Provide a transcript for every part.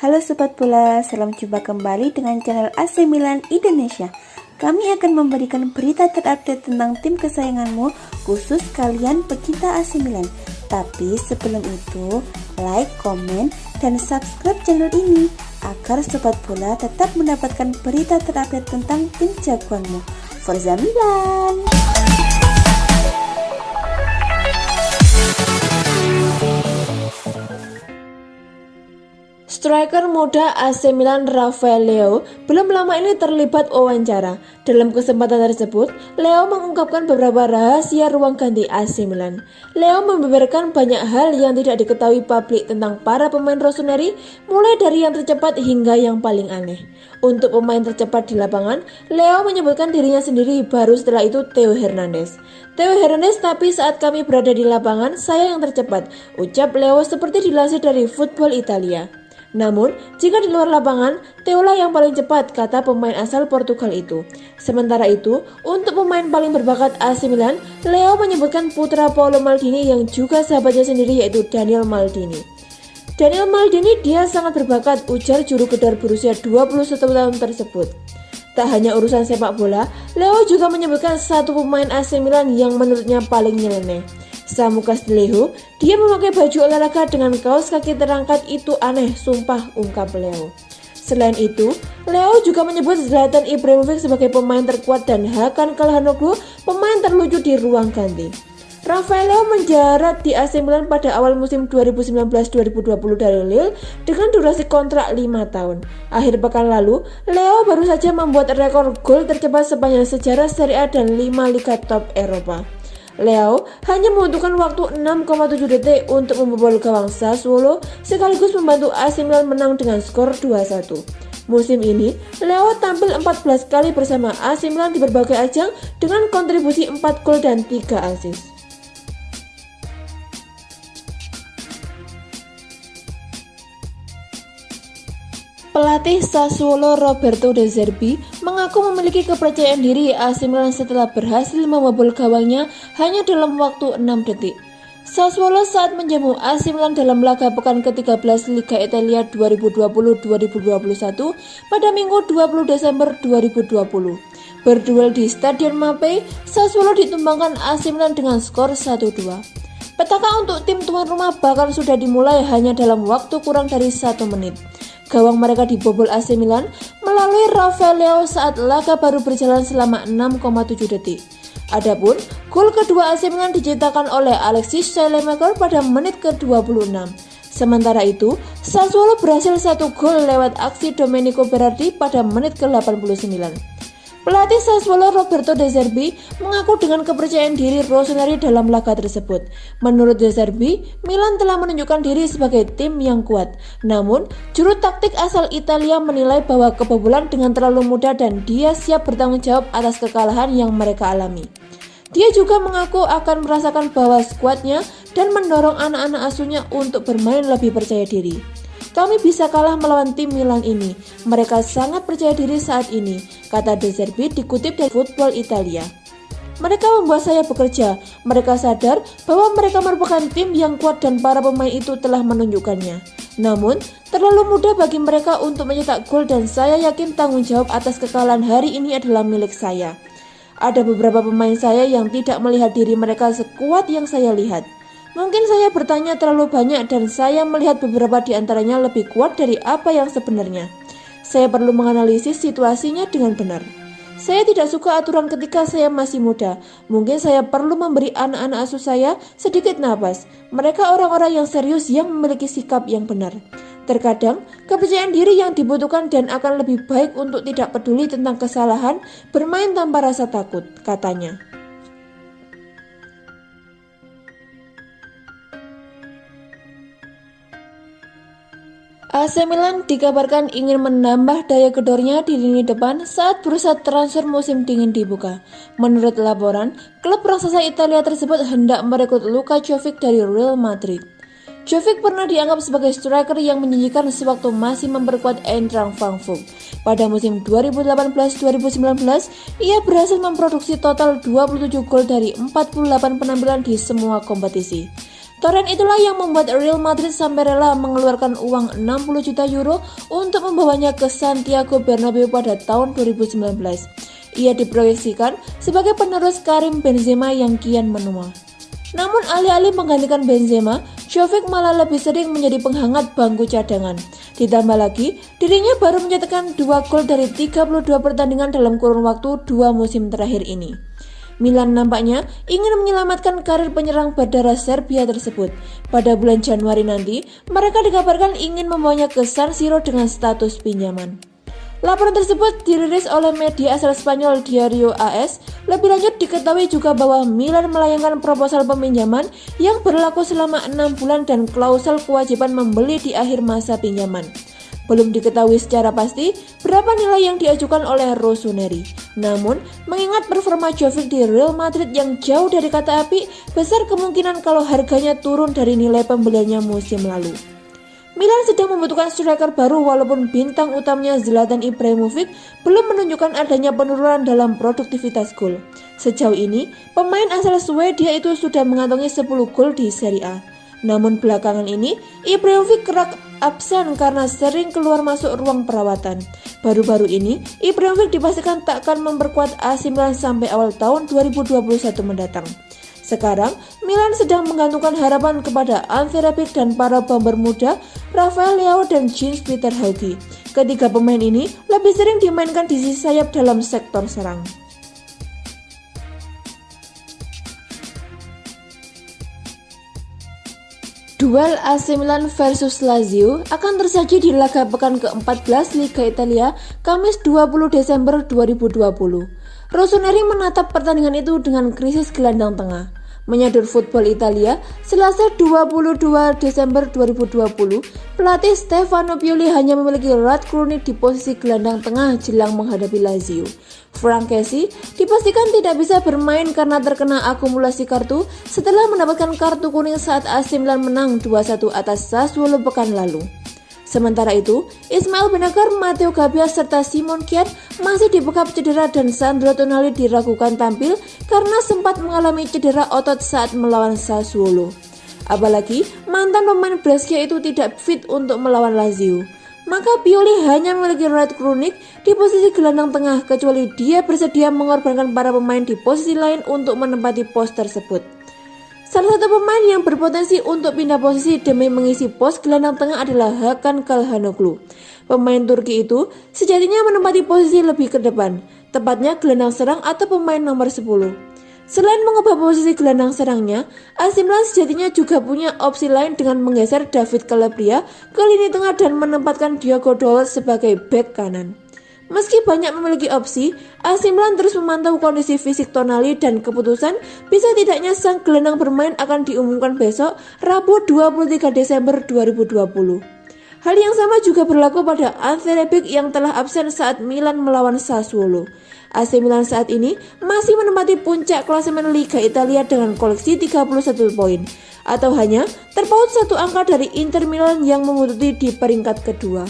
Halo Sobat Bola, salam jumpa kembali dengan channel AC Milan Indonesia. Kami akan memberikan berita terupdate tentang tim kesayanganmu, khusus kalian pecinta AC Milan. Tapi sebelum itu, like, komen, dan subscribe channel ini agar Sobat Bola tetap mendapatkan berita terupdate tentang tim jagoanmu. Forza Milan! Striker muda AC Milan Rafael Leao belum lama ini terlibat wawancara. Dalam kesempatan tersebut, Leao mengungkapkan beberapa rahasia ruang ganti AC Milan. Leao membeberkan banyak hal yang tidak diketahui publik tentang para pemain rossoneri, mulai dari yang tercepat hingga yang paling aneh. Untuk pemain tercepat di lapangan, Leao menyebutkan dirinya sendiri, baru setelah itu Theo Hernandez. Theo Hernandez, tapi saat kami berada di lapangan, saya yang tercepat, ucap Leao seperti dilansir dari Football Italia. Namun, jika di luar lapangan, Theo lah yang paling cepat, kata pemain asal Portugal itu. Sementara itu, untuk pemain paling berbakat AC Milan, Leao menyebutkan putra Paolo Maldini yang juga sahabatnya sendiri, yaitu Daniel Maldini. Daniel Maldini, dia sangat berbakat, ujar juru gedor berusia 21 tahun tersebut. Tak hanya urusan sepak bola, Leao juga menyebutkan satu pemain AC Milan yang menurutnya paling nyeleneh. Samu Castillejo, dia memakai baju olahraga dengan kaos kaki terangkat, itu aneh, sumpah, ungkap Leao. Selain itu, Leao juga menyebut Zlatan Ibrahimovic sebagai pemain terkuat dan Hakan Calhanoglu pemain terlucu di ruang ganti. Rafael Leao menjarat di AC Milan pada awal musim 2019-2020 dari Lille dengan durasi kontrak 5 tahun. Akhir pekan lalu, Leao baru saja membuat rekor gol tercepat sepanjang sejarah Serie A dan 5 liga top Eropa. Leao hanya membutuhkan waktu 6,7 detik untuk membobol gawang Sassuolo sekaligus membantu AC Milan menang dengan skor 2-1. Musim ini, Leao tampil 14 kali bersama AC Milan di berbagai ajang dengan kontribusi 4 gol dan 3 assist. Pelatih Sassuolo Roberto De Zerbi mengaku memiliki kepercayaan diri AC Milan setelah berhasil membobol gawangnya hanya dalam waktu 6 detik. Sassuolo saat menjamu AC Milan dalam laga pekan ke-13 Liga Italia 2020-2021 pada Minggu 20 Desember 2020. Berduel di Stadion Mapei, Sassuolo ditumbangkan AC Milan dengan skor 1-2. Petaka untuk tim tuan rumah bahkan sudah dimulai hanya dalam waktu kurang dari 1 menit. Gawang mereka dibobol AC Milan melalui Rafael Leao saat laga baru berjalan selama 6,7 detik. Adapun gol kedua AC Milan diciptakan oleh Alexis Saelemaekers pada menit ke-26. Sementara itu, Sassuolo berhasil 1 gol lewat aksi Domenico Berardi pada menit ke-89. Pelatih Sassuolo Roberto De Zerbi mengaku dengan kepercayaan diri rossoneri dalam laga tersebut. Menurut De Zerbi, Milan telah menunjukkan diri sebagai tim yang kuat. Namun, juru taktik asal Italia menilai bahwa kebobolan dengan terlalu mudah dan dia siap bertanggung jawab atas kekalahan yang mereka alami. Dia juga mengaku akan merasakan bahwa skuadnya dan mendorong anak-anak asuhnya untuk bermain lebih percaya diri. Kami bisa kalah melawan tim Milan ini. Mereka sangat percaya diri saat ini, kata De Zerbi dikutip dari Football Italia. Mereka membuat saya bekerja. Mereka sadar bahwa mereka merupakan tim yang kuat dan para pemain itu telah menunjukkannya. Namun, terlalu mudah bagi mereka untuk mencetak gol dan saya yakin tanggung jawab atas kekalahan hari ini adalah milik saya. Ada beberapa pemain saya yang tidak melihat diri mereka sekuat yang saya lihat. Mungkin saya bertanya terlalu banyak dan saya melihat beberapa di antaranya lebih kuat dari apa yang sebenarnya. Saya perlu menganalisis situasinya dengan benar. Saya tidak suka aturan ketika saya masih muda. Mungkin saya perlu memberi anak-anak asuh saya sedikit napas. Mereka orang-orang yang serius yang memiliki sikap yang benar. Terkadang, kepercayaan diri yang dibutuhkan dan akan lebih baik untuk tidak peduli tentang kesalahan, bermain tanpa rasa takut, katanya. AC Milan dikabarkan ingin menambah daya gedornya di lini depan saat bursa transfer musim dingin dibuka. Menurut laporan, klub raksasa Italia tersebut hendak merekrut Luka Jovic dari Real Madrid. Jovic pernah dianggap sebagai striker yang menjanjikan sewaktu masih memperkuat Eintracht Frankfurt. Pada musim 2018-2019, ia berhasil memproduksi total 27 gol dari 48 penampilan di semua kompetisi. Torrent itulah yang membuat Real Madrid sampai rela mengeluarkan uang 60 juta euro untuk membawanya ke Santiago Bernabeu pada tahun 2019. Ia diproyeksikan sebagai penerus Karim Benzema yang kian menua. Namun alih-alih menggantikan Benzema, Jovic malah lebih sering menjadi penghangat bangku cadangan. Ditambah lagi, dirinya baru mencetakkan 2 gol dari 32 pertandingan dalam kurun waktu 2 musim terakhir ini. Milan nampaknya ingin menyelamatkan karir penyerang berdarah Serbia tersebut. Pada bulan Januari nanti, mereka dikabarkan ingin membawanya ke San Siro dengan status pinjaman. Laporan tersebut dirilis oleh media asal Spanyol Diario AS. Lebih lanjut diketahui juga bahwa Milan melayangkan proposal peminjaman yang berlaku selama 6 bulan dan klausul kewajiban membeli di akhir masa pinjaman. Belum diketahui secara pasti berapa nilai yang diajukan oleh Rossoneri. Namun, mengingat performa Jovic di Real Madrid yang jauh dari kata api, besar kemungkinan kalau harganya turun dari nilai pembeliannya musim lalu. Milan sedang membutuhkan striker baru walaupun bintang utamanya Zlatan Ibrahimovic belum menunjukkan adanya penurunan dalam produktivitas gol. Sejauh ini, pemain asal Swedia itu sudah mengantongi 10 gol di Serie A. Namun belakangan ini, Ibrahimovic kerap absen karena sering keluar masuk ruang perawatan. Baru-baru ini, Ibrahimovic dipastikan tak akan memperkuat AC Milan sampai awal tahun 2021 mendatang. Sekarang, Milan sedang menggantungkan harapan kepada Ante Rebic dan para bomber muda Rafael Leao dan Jens-Peter Hauge. Ketiga pemain ini lebih sering dimainkan di sisi sayap dalam sektor serang. Duel AC Milan versus Lazio akan tersaji di laga pekan ke-14 Liga Italia Kamis 20 Desember 2020. Rossoneri menatap pertandingan itu dengan krisis gelandang tengah. Menyadar Football Italia, Selasa 22 Desember 2020, pelatih Stefano Pioli hanya memiliki Rad Krunic di posisi gelandang tengah jelang menghadapi Lazio. Frank Kessie dipastikan tidak bisa bermain karena terkena akumulasi kartu setelah mendapatkan kartu kuning saat AC Milan menang 2-1 atas Sassuolo pekan lalu. Sementara itu, Ismail Benacer, Matteo Gabbia serta Simon Kjaer masih dibekap cedera dan Sandro Tonali diragukan tampil karena sempat mengalami cedera otot saat melawan Sassuolo. Apalagi mantan pemain Brescia itu tidak fit untuk melawan Lazio. Maka Pioli hanya memiliki Rad Krunic di posisi gelandang tengah kecuali dia bersedia mengorbankan para pemain di posisi lain untuk menempati pos tersebut. Salah satu pemain yang berpotensi untuk pindah posisi demi mengisi pos gelandang tengah adalah Hakan Calhanoglu. Pemain Turki itu sejatinya menempati posisi lebih ke depan, tepatnya gelandang serang atau pemain nomor 10. Selain mengubah posisi gelandang serangnya, AC Milan sejatinya juga punya opsi lain dengan menggeser David Calabria ke lini tengah dan menempatkan Diogo Dalot sebagai bek kanan. Meski banyak memiliki opsi, AC Milan terus memantau kondisi fisik Tonali dan keputusan bisa tidaknya sang gelandang bermain akan diumumkan besok, Rabu 23 Desember 2020. Hal yang sama juga berlaku pada Ante Rebic yang telah absen saat Milan melawan Sassuolo. AC Milan saat ini masih menempati puncak klasemen Liga Italia dengan koleksi 31 poin, atau hanya terpaut satu angka dari Inter Milan yang membutuhkan di peringkat kedua.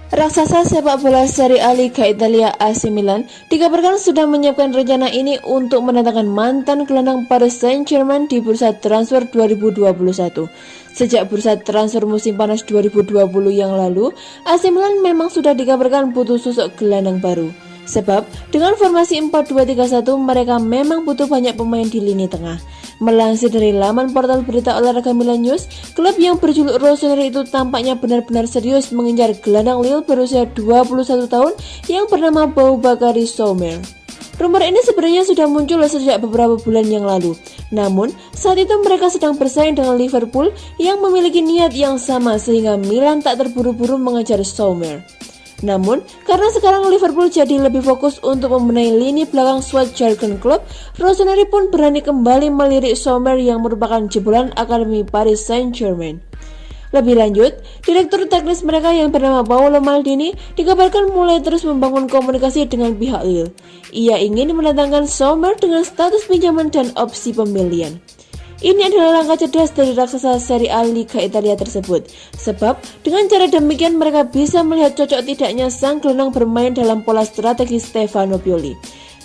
Raksasa sepak bola Serie A Liga Italia AC Milan dikabarkan sudah menyiapkan rencana ini untuk mendatangkan mantan gelandang Paris Saint-Germain di bursa transfer 2021. Sejak bursa transfer musim panas 2020 yang lalu, AC Milan memang sudah dikabarkan butuh sosok gelandang baru. Sebab dengan formasi 4-2-3-1 mereka memang butuh banyak pemain di lini tengah. Melansir dari laman portal berita olahraga Milan News, klub yang berjuluk Rossoneri itu tampaknya benar-benar serius mengincar gelandang Lille berusia 21 tahun yang bernama Boubakary Soumer. Rumor ini sebenarnya sudah muncul sejak beberapa bulan yang lalu. Namun, saat itu mereka sedang bersaing dengan Liverpool yang memiliki niat yang sama sehingga Milan tak terburu-buru mengejar Soumer. Namun, karena sekarang Liverpool jadi lebih fokus untuk membenahi lini belakang skuad Jurgen Klopp, Rossoneri pun berani kembali melirik Soumer yang merupakan jebolan akademi Paris Saint-Germain. Lebih lanjut, direktur teknis mereka yang bernama Paolo Maldini dikabarkan mulai terus membangun komunikasi dengan pihak Lille. Ia ingin mendatangkan Soumer dengan status pinjaman dan opsi pembelian. Ini adalah langkah cerdas dari raksasa Serie A Liga Italia tersebut, sebab dengan cara demikian mereka bisa melihat cocok tidaknya sang gelandang bermain dalam pola strategi Stefano Pioli.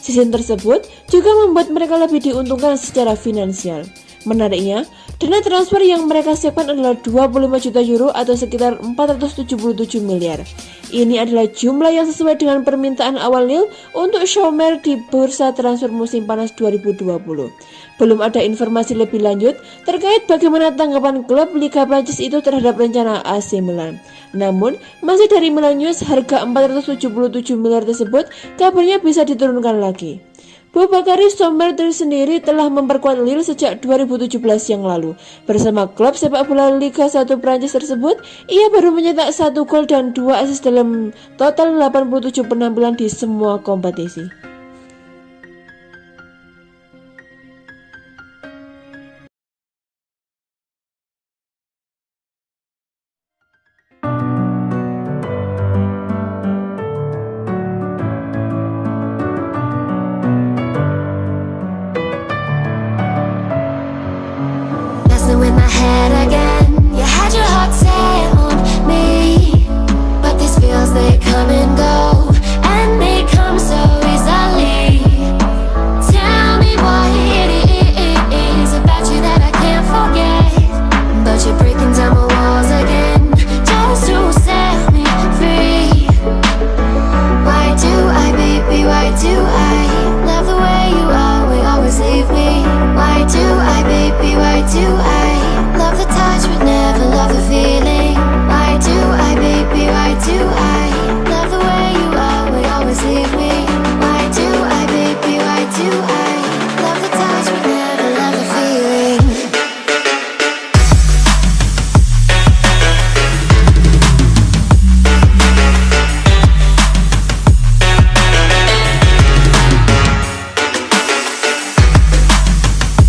Season tersebut juga membuat mereka lebih diuntungkan secara finansial. Menariknya, dana transfer yang mereka siapkan adalah 25 juta euro atau sekitar 477 miliar. Ini adalah jumlah yang sesuai dengan permintaan awal Lille untuk Sommer di bursa transfer musim panas 2020. Belum ada informasi lebih lanjut terkait bagaimana tanggapan klub Liga Prancis itu terhadap rencana AC Milan. Namun, masih dari Milan News, harga 477 miliar tersebut kabarnya bisa diturunkan lagi. Boubakary Sommer sendiri telah memperkuat Lille sejak 2017 yang lalu. Bersama klub sepak bola Liga 1 Prancis tersebut, ia baru mencetak 1 gol dan 2 assist dalam total 87 penampilan di semua kompetisi. Messing with my head again.